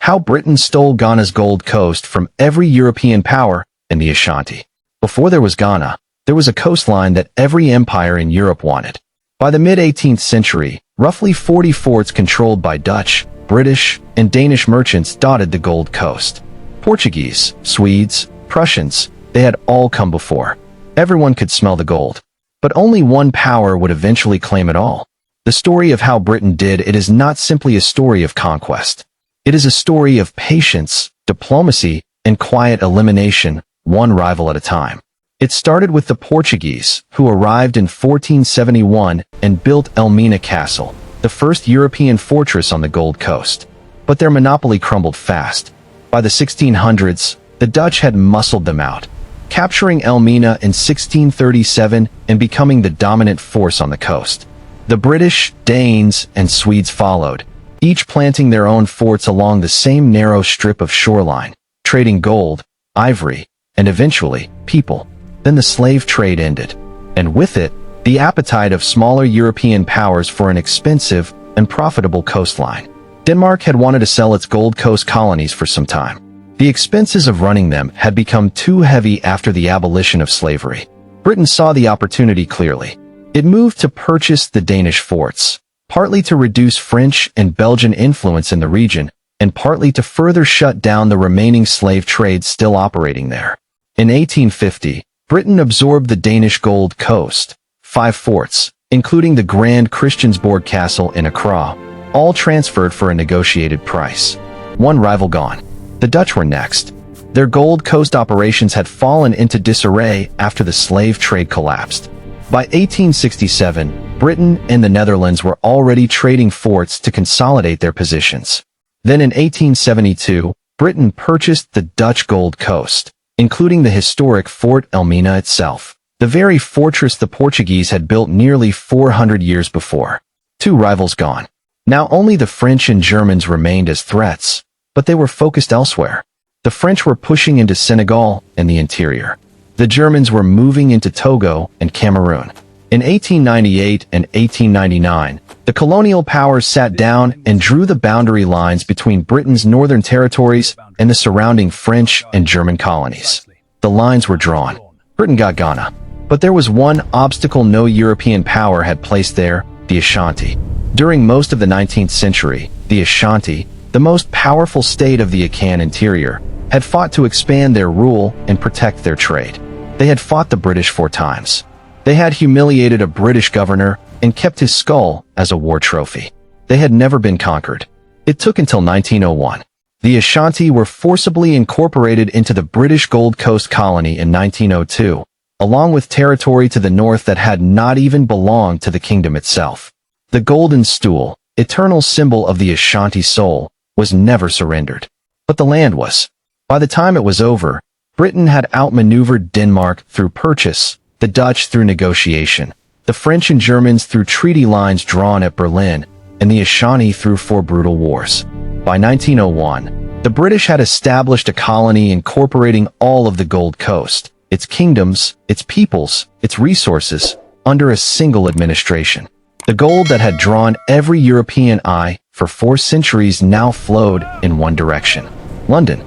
How Britain stole Ghana's Gold Coast from every European power in the Ashanti. Before there was Ghana, there was a coastline that every empire in Europe wanted. By the mid-18th century, roughly 40 forts controlled by Dutch, British, and Danish merchants dotted the Gold Coast. Portuguese, Swedes, Prussians, they had all come before. Everyone could smell the gold. But only one power would eventually claim it all. The story of how Britain did it is not simply a story of conquest. It is a story of patience, diplomacy, and quiet elimination, one rival at a time. It started with the Portuguese, who arrived in 1471 and built Elmina Castle, the first European fortress on the Gold Coast. But their monopoly crumbled fast. By the 1600s, the Dutch had muscled them out, capturing Elmina in 1637 and becoming the dominant force on the coast. The British, Danes, and Swedes followed, each planting their own forts along the same narrow strip of shoreline, trading gold, ivory, and eventually, people. Then the slave trade ended, and with it, the appetite of smaller European powers for an expensive and profitable coastline. Denmark had wanted to sell its Gold Coast colonies for some time. The expenses of running them had become too heavy after the abolition of slavery. Britain saw the opportunity clearly. It moved to purchase the Danish forts, partly to reduce French and Belgian influence in the region, and partly to further shut down the remaining slave trade still operating there. In 1850, Britain absorbed the Danish Gold Coast, 5 forts, including the Grand Christiansborg Castle in Accra, all transferred for a negotiated price. One rival gone. The Dutch were next. Their Gold Coast operations had fallen into disarray after the slave trade collapsed. By 1867, Britain and the Netherlands were already trading forts to consolidate their positions. Then in 1872, Britain purchased the Dutch Gold Coast, including the historic Fort Elmina itself, the very fortress the Portuguese had built nearly 400 years before. 2 rivals gone. Now only the French and Germans remained as threats, but they were focused elsewhere. The French were pushing into Senegal and the interior. The Germans were moving into Togo and Cameroon. In 1898 and 1899, the colonial powers sat down and drew the boundary lines between Britain's northern territories and the surrounding French and German colonies. The lines were drawn. Britain got Ghana. But there was one obstacle no European power had placed there, the Ashanti. During most of the 19th century, the Ashanti, the most powerful state of the Akan interior, had fought to expand their rule and protect their trade. They had fought the British 4 times. They had humiliated a British governor and kept his skull as a war trophy. They had never been conquered. It took until 1901. The Ashanti were forcibly incorporated into the British Gold Coast colony in 1902, along with territory to the north that had not even belonged to the kingdom itself. The golden stool, eternal symbol of the Ashanti soul, was never surrendered. But the land was. By the time it was over, Britain had outmaneuvered Denmark through purchase, the Dutch through negotiation, the French and Germans through treaty lines drawn at Berlin, and the Ashanti through 4 brutal wars. By 1901, the British had established a colony incorporating all of the Gold Coast, its kingdoms, its peoples, its resources, under a single administration. The gold that had drawn every European eye for 4 centuries now flowed in one direction: London.